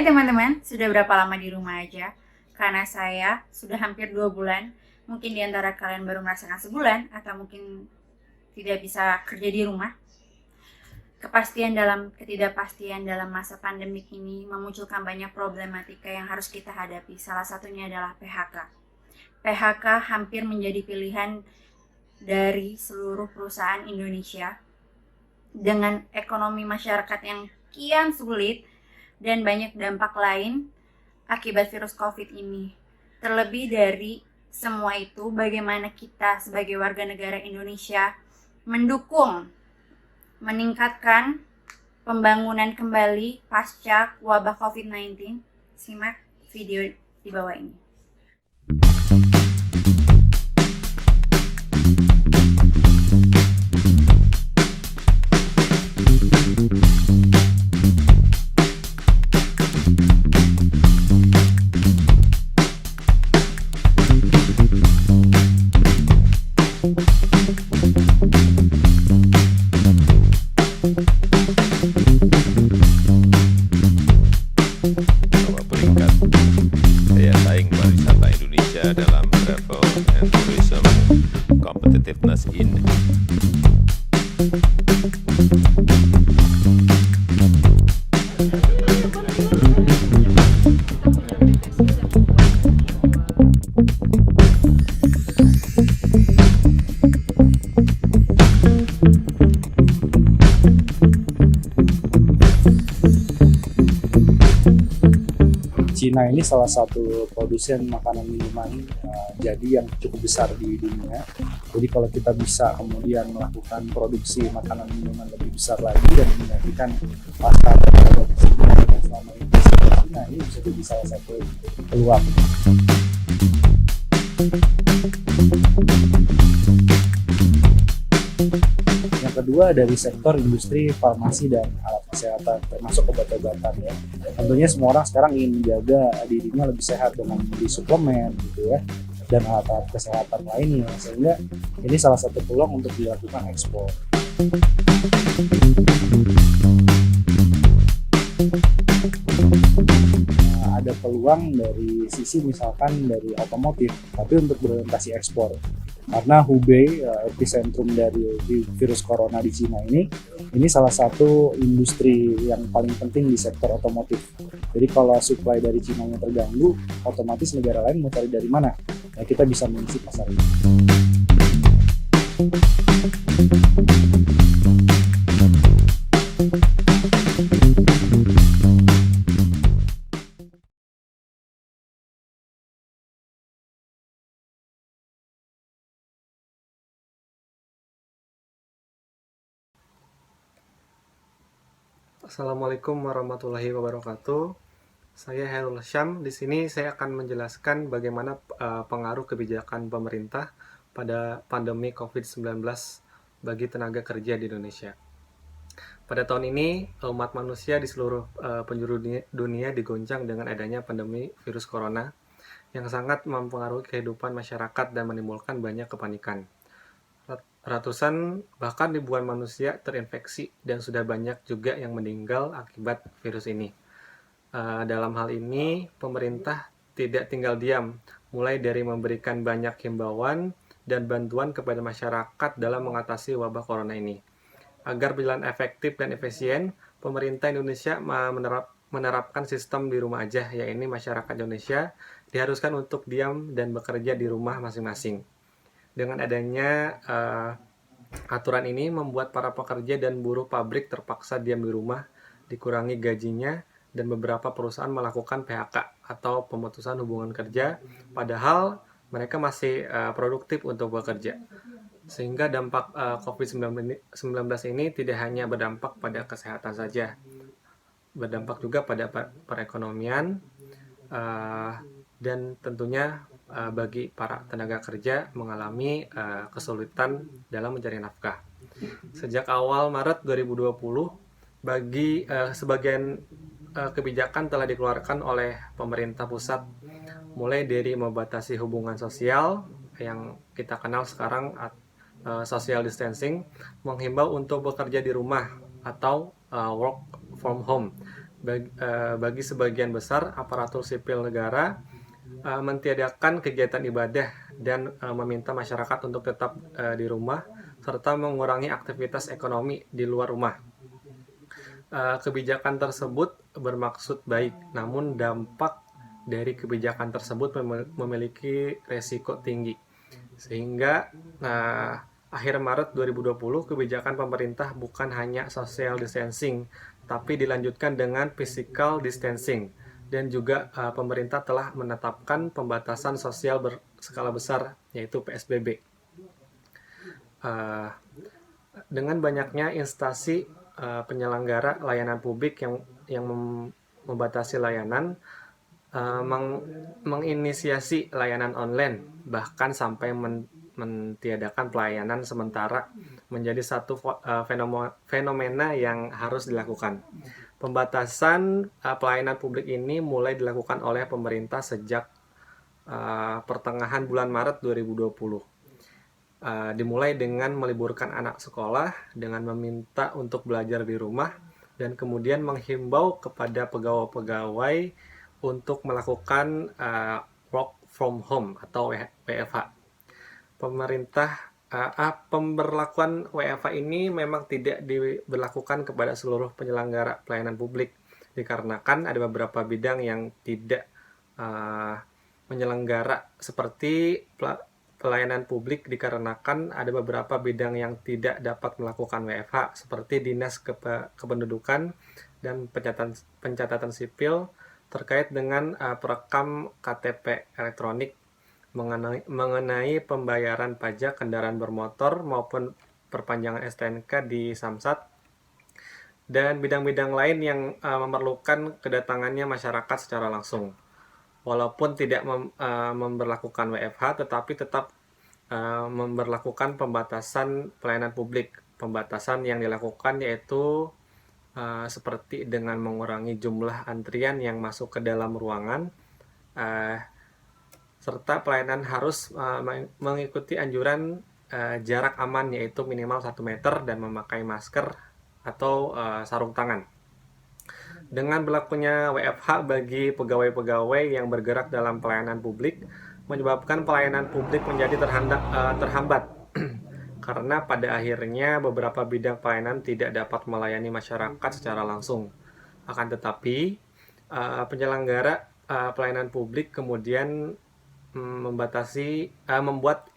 Hai teman-teman, sudah berapa lama di rumah aja? Karena saya sudah hampir 2 bulan. Mungkin di antara kalian baru merasakan sebulan, atau mungkin tidak bisa kerja di rumah. Ketidakpastian dalam masa pandemik ini memunculkan banyak problematika yang harus kita hadapi. Salah satunya adalah PHK. PHK hampir menjadi pilihan dari seluruh perusahaan Indonesia. Dengan ekonomi masyarakat yang kian sulit dan banyak dampak lain akibat virus COVID ini. Terlebih dari semua itu, bagaimana kita sebagai warga negara Indonesia mendukung, meningkatkan pembangunan kembali pasca wabah COVID-19. Simak video di bawah ini. Bahwa peringkat daya saing pariwisata Indonesia dalam Travel and Tourism Competitiveness Index. Cina ini salah satu produsen makanan minuman jadi yang cukup besar di dunia. Jadi kalau kita bisa kemudian melakukan produksi makanan minuman lebih besar lagi dan menggantikan pasar produksi yang selama ini di Cina, ini bisa jadi salah satu peluang. Yang kedua dari sektor industri farmasi dan alat kesehatan, termasuk obat-obatan ya. Tentunya semua orang sekarang ingin menjaga dirinya lebih sehat dengan membeli suplemen gitu ya, dan alat-alat kesehatan lainnya, sehingga ini salah satu peluang untuk dilakukan ekspor. Ada peluang dari sisi misalkan dari otomotif, tapi untuk berorientasi ekspor. Karena Hubei, epicentrum dari virus corona di Cina ini salah satu industri yang paling penting di sektor otomotif. Jadi kalau supply dari Cina yang terganggu, otomatis negara lain mau cari dari mana? Nah, kita bisa mengisi pasar ini. Assalamualaikum warahmatullahi wabarakatuh. Saya Hairul Syam. Di sini saya akan menjelaskan bagaimana pengaruh kebijakan pemerintah pada pandemi COVID-19 bagi tenaga kerja di Indonesia. Pada tahun ini, umat manusia di seluruh penjuru dunia digoncang dengan adanya pandemi virus corona yang sangat mempengaruhi kehidupan masyarakat dan menimbulkan banyak kepanikan. Ratusan bahkan ribuan manusia terinfeksi dan sudah banyak juga yang meninggal akibat virus ini. Dalam hal ini, pemerintah tidak tinggal diam, mulai dari memberikan banyak himbauan dan bantuan kepada masyarakat dalam mengatasi wabah corona ini. Agar berjalan efektif dan efisien, pemerintah Indonesia menerapkan sistem di rumah aja, yaitu masyarakat Indonesia diharuskan untuk diam dan bekerja di rumah masing-masing. Dengan adanya aturan ini membuat para pekerja dan buruh pabrik terpaksa diam di rumah, dikurangi gajinya, dan beberapa perusahaan melakukan PHK atau pemutusan hubungan kerja, padahal mereka masih produktif untuk bekerja. Sehingga dampak COVID-19 ini tidak hanya berdampak pada kesehatan saja, berdampak juga pada perekonomian, dan tentunya bagi para tenaga kerja mengalami kesulitan dalam mencari nafkah. Sejak awal Maret 2020, sebagian kebijakan telah dikeluarkan oleh pemerintah pusat, mulai dari membatasi hubungan sosial yang kita kenal sekarang social distancing, menghimbau untuk bekerja di rumah atau work from home, bagi sebagian besar aparatur sipil negara mentiadakan kegiatan ibadah dan meminta masyarakat untuk tetap di rumah serta mengurangi aktivitas ekonomi di luar rumah. Kebijakan tersebut bermaksud baik, namun dampak dari kebijakan tersebut memiliki resiko tinggi. Sehingga akhir Maret 2020 kebijakan pemerintah bukan hanya social distancing, tapi dilanjutkan dengan physical distancing. Dan juga pemerintah telah menetapkan pembatasan sosial berskala besar, yaitu PSBB. Dengan banyaknya instansi penyelenggara layanan publik yang membatasi layanan, menginisiasi layanan online, bahkan sampai mentiadakan pelayanan sementara menjadi satu fenomena yang harus dilakukan. Pembatasan pelayanan publik ini mulai dilakukan oleh pemerintah sejak pertengahan bulan Maret 2020. Dimulai dengan meliburkan anak sekolah, dengan meminta untuk belajar di rumah, dan kemudian menghimbau kepada pegawai-pegawai untuk melakukan work from home atau WFH. Pemberlakuan WFH ini memang tidak diberlakukan kepada seluruh penyelenggara pelayanan publik, dikarenakan ada beberapa bidang yang tidak menyelenggara seperti pelayanan publik, dikarenakan ada beberapa bidang yang tidak dapat melakukan WFH seperti Dinas Kependudukan dan Pencatatan Sipil terkait dengan perekam KTP elektronik, mengenai pembayaran pajak kendaraan bermotor maupun perpanjangan STNK di Samsat, dan bidang-bidang lain yang memerlukan kedatangannya masyarakat secara langsung. Walaupun tidak memberlakukan WFH, tetapi tetap memberlakukan pembatasan pelayanan publik. Pembatasan yang dilakukan yaitu seperti dengan mengurangi jumlah antrian yang masuk ke dalam ruangan, serta pelayanan harus mengikuti anjuran jarak aman yaitu minimal 1 meter dan memakai masker atau sarung tangan. Dengan berlakunya WFH bagi pegawai-pegawai yang bergerak dalam pelayanan publik menyebabkan pelayanan publik menjadi terhambat karena pada akhirnya beberapa bidang pelayanan tidak dapat melayani masyarakat secara langsung. Akan tetapi penyelenggara pelayanan publik kemudian membuat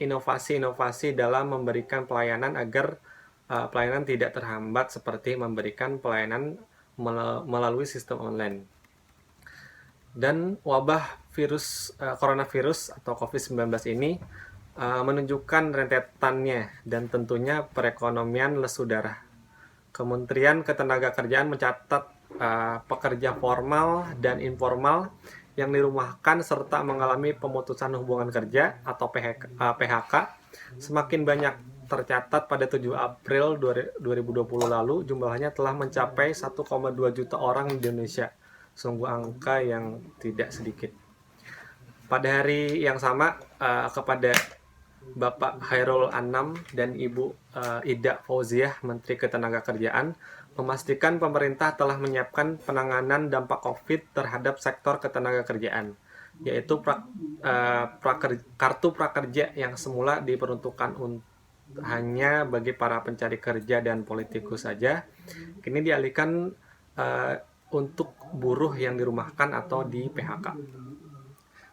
inovasi-inovasi dalam memberikan pelayanan agar pelayanan tidak terhambat, seperti memberikan pelayanan melalui sistem online. Dan wabah coronavirus atau COVID-19 ini menunjukkan rentetannya dan tentunya perekonomian lesu darah. Kementerian Ketenagakerjaan mencatat pekerja formal dan informal yang dirumahkan serta mengalami pemutusan hubungan kerja atau PHK semakin banyak. Tercatat pada 7 April 2020 lalu jumlahnya telah mencapai 1,2 juta orang di Indonesia. Sungguh angka yang tidak sedikit. Pada hari yang sama kepada Bapak Khairul Anam dan Ibu Ida Fauziah, Menteri Ketenagakerjaan, memastikan pemerintah telah menyiapkan penanganan dampak COVID terhadap sektor ketenagakerjaan, yaitu kartu prakerja yang semula diperuntukkan hanya bagi para pencari kerja dan politikus saja, kini dialihkan untuk buruh yang dirumahkan atau di PHK.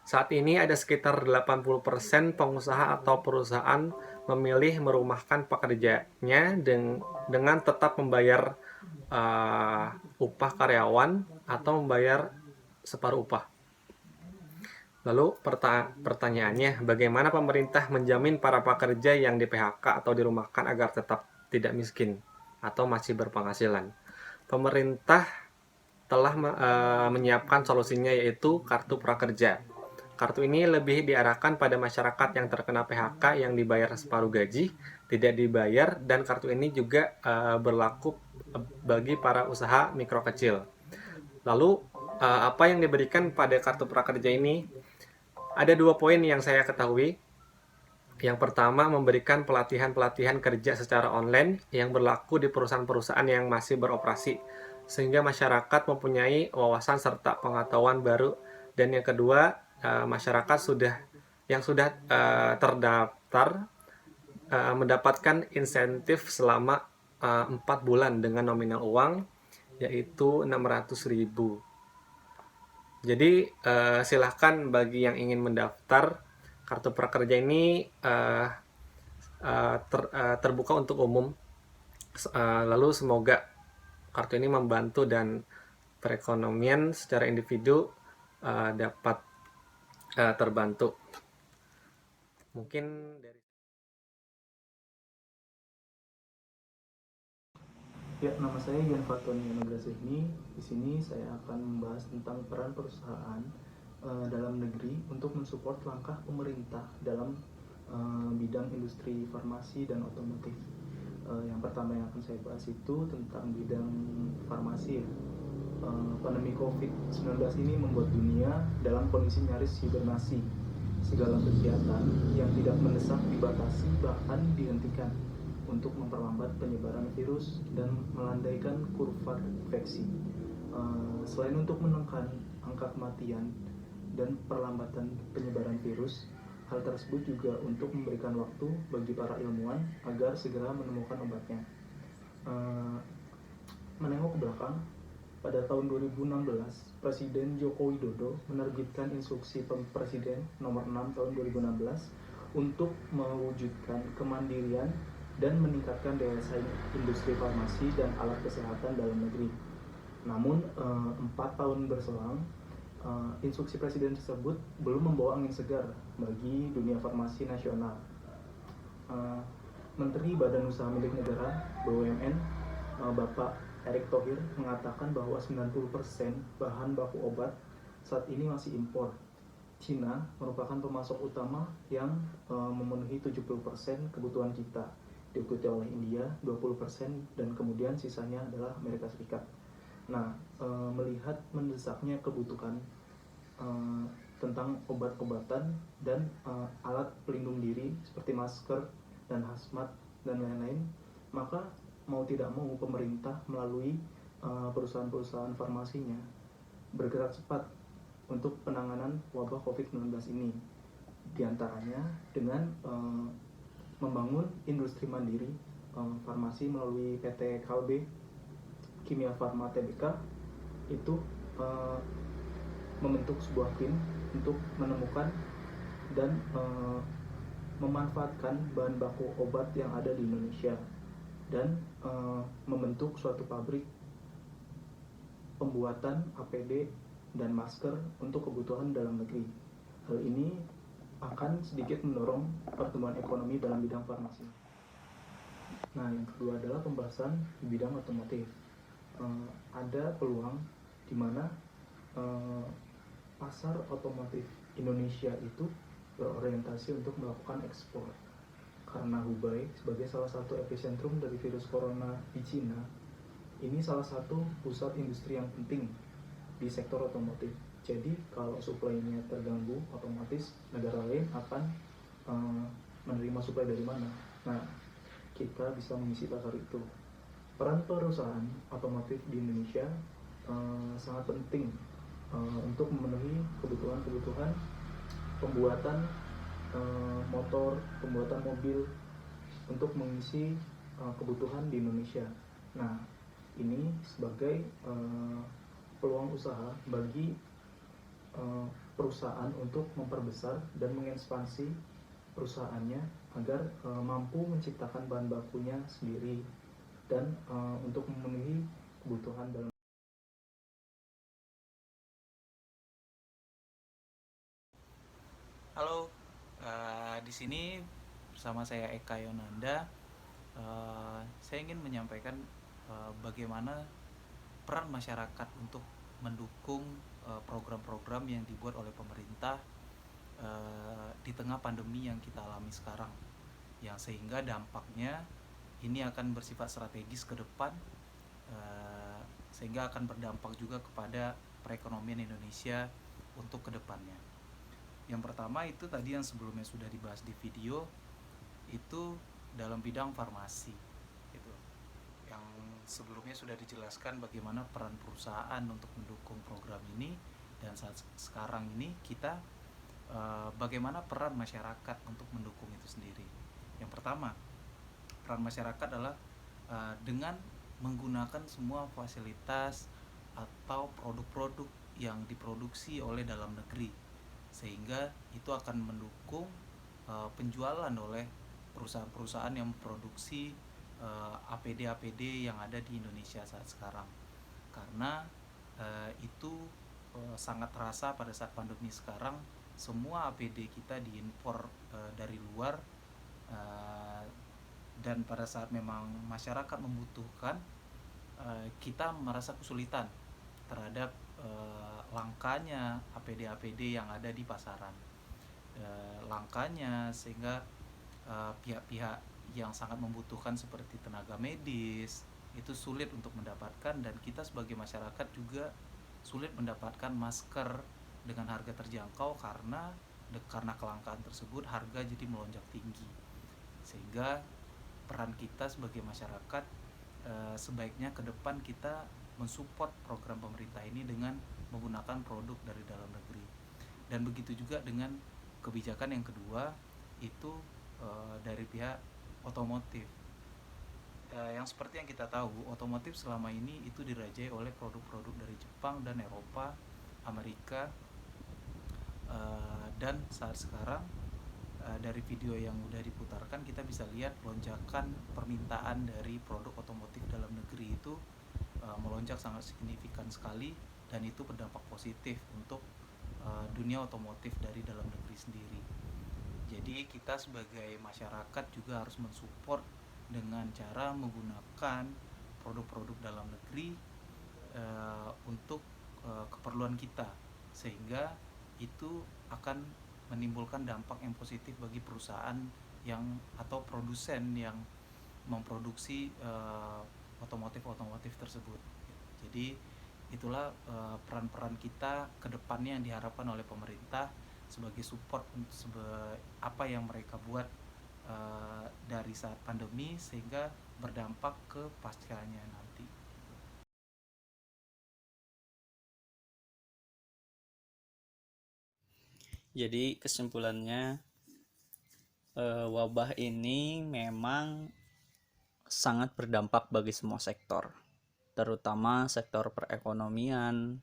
Saat ini ada sekitar 80% pengusaha atau perusahaan memilih merumahkan pekerjanya dengan tetap membayar upah karyawan atau membayar separuh upah. Lalu pertanyaannya, bagaimana pemerintah menjamin para pekerja yang di PHK atau dirumahkan agar tetap tidak miskin atau masih berpenghasilan? Pemerintah telah menyiapkan solusinya, yaitu kartu prakerja. Kartu ini lebih diarahkan pada masyarakat yang terkena PHK yang dibayar separuh gaji, tidak dibayar, dan kartu ini juga berlaku bagi para usaha mikro kecil. Lalu apa yang diberikan pada kartu prakerja ini? Ada 2 poin yang saya ketahui. Yang pertama, memberikan pelatihan kerja secara online yang berlaku di perusahaan-perusahaan yang masih beroperasi, sehingga masyarakat mempunyai wawasan serta pengetahuan baru. Dan yang kedua, masyarakat yang sudah terdaftar mendapatkan insentif selama 4 bulan dengan nominal uang yaitu 600.000. Jadi silahkan bagi yang ingin mendaftar. Kartu prakerja ini terbuka untuk umum. Lalu semoga kartu ini membantu dan perekonomian secara individu dapat terbantu. Mungkin dari Ya, nama saya Gian Fatoni Anagrasihni. Di sini saya akan membahas tentang peran perusahaan dalam negeri untuk mensupport langkah pemerintah dalam bidang industri farmasi dan otomotif. Yang pertama yang akan saya bahas itu tentang bidang farmasi. Pandemi COVID-19 ini membuat dunia dalam kondisi nyaris hibernasi. Segala kegiatan yang tidak mendesak dibatasi bahkan dihentikan untuk memperlambat penyebaran virus dan melandaikan kurva infeksi. Selain untuk menekan angka kematian dan perlambatan penyebaran virus, hal tersebut juga untuk memberikan waktu bagi para ilmuwan agar segera menemukan obatnya. Menengok ke belakang, pada tahun 2016, Presiden Joko Widodo menerbitkan instruksi Presiden nomor 6 tahun 2016 untuk mewujudkan kemandirian dan meningkatkan daya saing industri farmasi dan alat kesehatan dalam negeri. Namun 4 tahun berselang, instruksi presiden tersebut belum membawa angin segar bagi dunia farmasi nasional. Menteri Badan Usaha Milik Negara (BUMN) Bapak Erick Thohir mengatakan bahwa 90% bahan baku obat saat ini masih impor. Cina merupakan pemasok utama yang memenuhi 70% kebutuhan kita, diikuti oleh India 20% dan kemudian sisanya adalah Amerika Serikat. Nah, melihat mendesaknya kebutuhan tentang obat-obatan dan alat pelindung diri seperti masker dan hazmat dan lain-lain, maka mau tidak mau pemerintah melalui perusahaan-perusahaan farmasinya bergerak cepat untuk penanganan wabah COVID-19 ini. Di antaranya dengan membangun industri mandiri farmasi melalui PT Kalbe Kimia Farma Tbk, itu membentuk sebuah tim untuk menemukan dan memanfaatkan bahan baku obat yang ada di Indonesia dan membentuk suatu pabrik pembuatan APD dan masker untuk kebutuhan dalam negeri. Hal ini akan sedikit mendorong pertumbuhan ekonomi dalam bidang farmasi. Nah, yang kedua adalah pembahasan di bidang otomotif. Ada peluang di mana pasar otomotif Indonesia itu berorientasi untuk melakukan ekspor. Karena Hubei sebagai salah satu epicentrum dari virus corona di Cina, ini salah satu pusat industri yang penting di sektor otomotif. Jadi kalau supply-nya terganggu, otomatis negara lain akan menerima supply dari mana. Nah, kita bisa mengisi pasar itu. Peran perusahaan otomotif di Indonesia sangat penting untuk memenuhi kebutuhan-kebutuhan pembuatan motor, pembuatan mobil untuk mengisi kebutuhan di Indonesia. Nah, ini sebagai peluang usaha bagi perusahaan untuk memperbesar dan mengekspansi perusahaannya agar mampu menciptakan bahan bakunya sendiri dan untuk memenuhi kebutuhan dalam. Halo, di sini bersama saya Eka Yonanda. Saya ingin menyampaikan bagaimana peran masyarakat untuk mendukung program-program yang dibuat oleh pemerintah di tengah pandemi yang kita alami sekarang, yang sehingga dampaknya ini akan bersifat strategis ke depan, sehingga akan berdampak juga kepada perekonomian Indonesia untuk kedepannya. Yang pertama itu tadi yang sebelumnya sudah dibahas di video, itu dalam bidang farmasi gitu. yang sebelumnya sudah dijelaskan bagaimana peran perusahaan untuk mendukung program ini, dan saat sekarang ini kita bagaimana peran masyarakat untuk mendukung itu sendiri. Yang pertama, peran masyarakat adalah dengan menggunakan semua fasilitas atau produk-produk yang diproduksi oleh dalam negeri, sehingga itu akan mendukung penjualan oleh perusahaan-perusahaan yang memproduksi APD-APD yang ada di Indonesia saat sekarang. Karena itu sangat terasa pada saat pandemi sekarang, semua APD kita diimpor dari luar, dan pada saat memang masyarakat membutuhkan, kita merasa kesulitan terhadap langkanya APD-APD yang ada di pasaran, langkanya, sehingga pihak-pihak yang sangat membutuhkan seperti tenaga medis itu sulit untuk mendapatkan, dan kita sebagai masyarakat juga sulit mendapatkan masker dengan harga terjangkau karena kelangkaan tersebut harga jadi melonjak tinggi. Sehingga peran kita sebagai masyarakat sebaiknya ke depan kita mensupport program pemerintah ini dengan menggunakan produk dari dalam negeri. Dan begitu juga dengan kebijakan yang kedua, itu dari pihak otomotif. Yang seperti yang kita tahu, otomotif selama ini itu dirajai oleh produk-produk dari Jepang dan Eropa, Amerika, dan saat sekarang dari video yang udah diputarkan kita bisa lihat lonjakan permintaan dari produk otomotif dalam negeri itu melonjak sangat signifikan sekali, dan itu berdampak positif untuk dunia otomotif dari dalam negeri sendiri. Jadi kita sebagai masyarakat juga harus mensupport dengan cara menggunakan produk-produk dalam negeri untuk keperluan kita, sehingga itu akan menimbulkan dampak yang positif bagi perusahaan yang atau produsen yang memproduksi otomotif tersebut. Jadi itulah peran-peran kita ke depannya yang diharapkan oleh pemerintah sebagai support apa yang mereka buat dari saat pandemi sehingga berdampak ke paskanya nanti. Jadi kesimpulannya, wabah ini memang sangat berdampak bagi semua sektor, terutama sektor perekonomian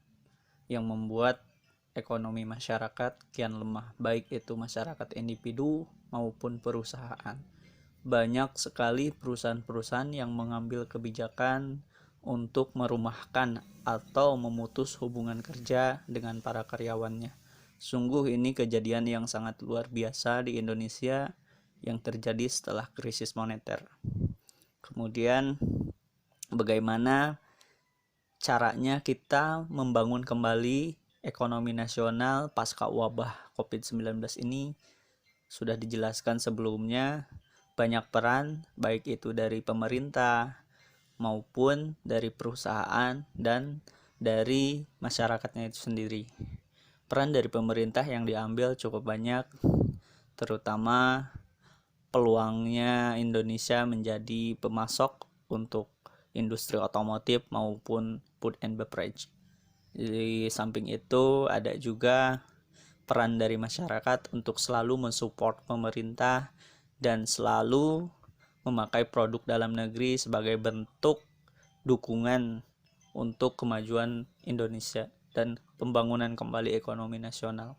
yang membuat ekonomi masyarakat kian lemah, baik itu masyarakat individu maupun perusahaan. Banyak sekali perusahaan-perusahaan yang mengambil kebijakan untuk merumahkan atau memutus hubungan kerja dengan para karyawannya. Sungguh ini kejadian yang sangat luar biasa di Indonesia yang terjadi setelah krisis moneter. Kemudian bagaimana caranya kita membangun kembali ekonomi nasional pasca wabah COVID-19 ini sudah dijelaskan sebelumnya. Banyak peran, baik itu dari pemerintah maupun dari perusahaan dan dari masyarakatnya itu sendiri. Peran dari pemerintah yang diambil cukup banyak, terutama peluangnya Indonesia menjadi pemasok untuk industri otomotif maupun food and beverage. Di samping itu ada juga peran dari masyarakat untuk selalu mensupport pemerintah dan selalu memakai produk dalam negeri sebagai bentuk dukungan untuk kemajuan Indonesia dan pembangunan kembali ekonomi nasional.